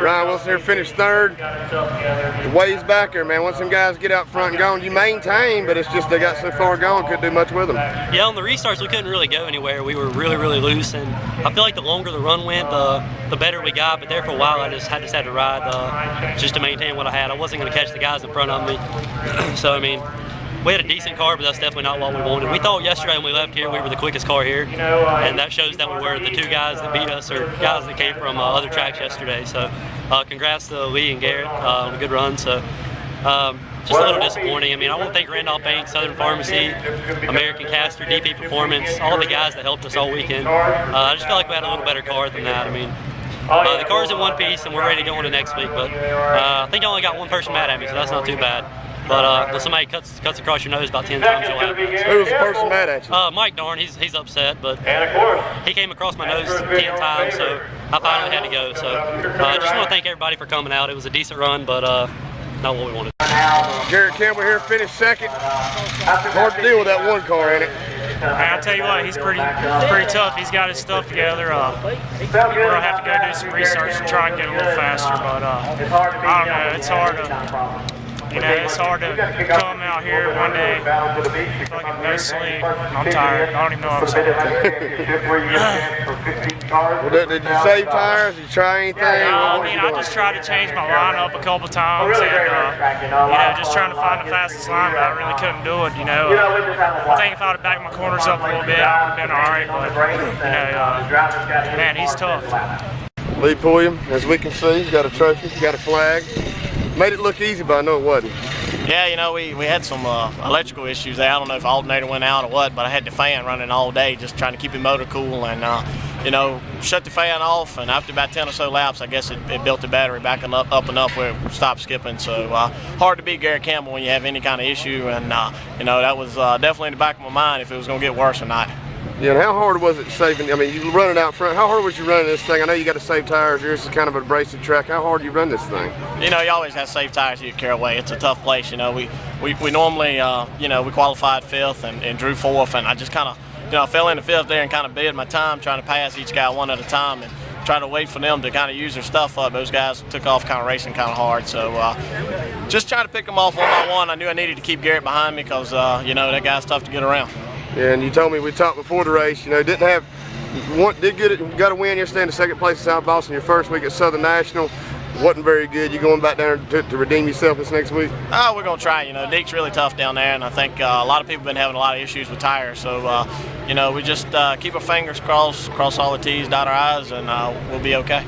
Ryan Wilson here finished third. The way's back there, man. Once them guys get out front and going, you maintain, but it's just they got so far gone, couldn't do much with them. Yeah, on the restarts, we couldn't really go anywhere. We were really, really loose, and I feel like the longer the run went, the better we got. But there for a while, I just had to ride just to maintain what I had. I wasn't going to catch the guys in front of me. So, I mean, we had a decent car, but that's definitely not what we wanted. We thought yesterday when we left here we were the quickest car here, and that shows that we were. The two guys that beat us are guys that came from other tracks yesterday. So congrats to Lee and Garrett on a good run. So just a little disappointing. I mean, I want to thank Randolph Bank, Southern Pharmacy, American Caster, DP Performance, all the guys that helped us all weekend. I just felt like we had a little better car than that. I mean, the car's in one piece and we're ready to go into next week, but I think I only got one person mad at me, so that's not too bad. But when somebody cuts across your nose about 10 times, you'll have it. Who was the person mad at you? Mike Darn, he's upset, but he came across my nose 10 times, so I finally had to go. So I just want to thank everybody for coming out. It was a decent run, but not what we wanted. Garrett Campbell here finished second. Hard to deal with that one car, ain't it? I'll tell you what, he's pretty tough. He's got his stuff together. We're gonna have to go do some research and try and get a little faster. But I don't know. It's hard to. It's hard to come out here one day, fucking no sleep. I'm tired. I don't even know what I'm saying. Well, did you save tires? Did you try anything? I just tried to change my lineup a couple times, and just trying to find the fastest line, but I really couldn't do it. I think if I'd have backed my corners up a little bit, I would have been all right. But man, he's tough. Lee Pulliam, as we can see, got a trophy, got a flag. Made it look easy, but I know it wasn't. Yeah, we had some electrical issues there. I don't know if the alternator went out or what, but I had the fan running all day just trying to keep the motor cool and, shut the fan off, and after about 10 or so laps, I guess it built the battery back up enough where it stopped skipping. So hard to beat Garrett Campbell when you have any kind of issue, and, that was definitely in the back of my mind if it was going to get worse or not. Yeah, and how hard was it saving? I mean, you running out front. How hard was you running this thing? I know you got to save tires. Yours is kind of an abrasive track. How hard do you run this thing? You always have to save tires here at Caraway. It's a tough place. We normally, we qualified 5th and drew 4th, and I just kind of, I fell into 5th there and kind of bid my time trying to pass each guy one at a time and try to wait for them to kind of use their stuff up. Those guys took off kind of racing kind of hard, so just trying to pick them off one by one. I knew I needed to keep Garrett behind me because, that guy's tough to get around. Yeah, and you told me, we talked before the race, got a win yesterday in the second place at South Boston, your first week at Southern National. Wasn't very good. You going back down to redeem yourself this next week? Oh, we're going to try. Deek's really tough down there, and I think a lot of people have been having a lot of issues with tires. So, we just keep our fingers crossed, cross all the T's, dot our I's, and we'll be okay.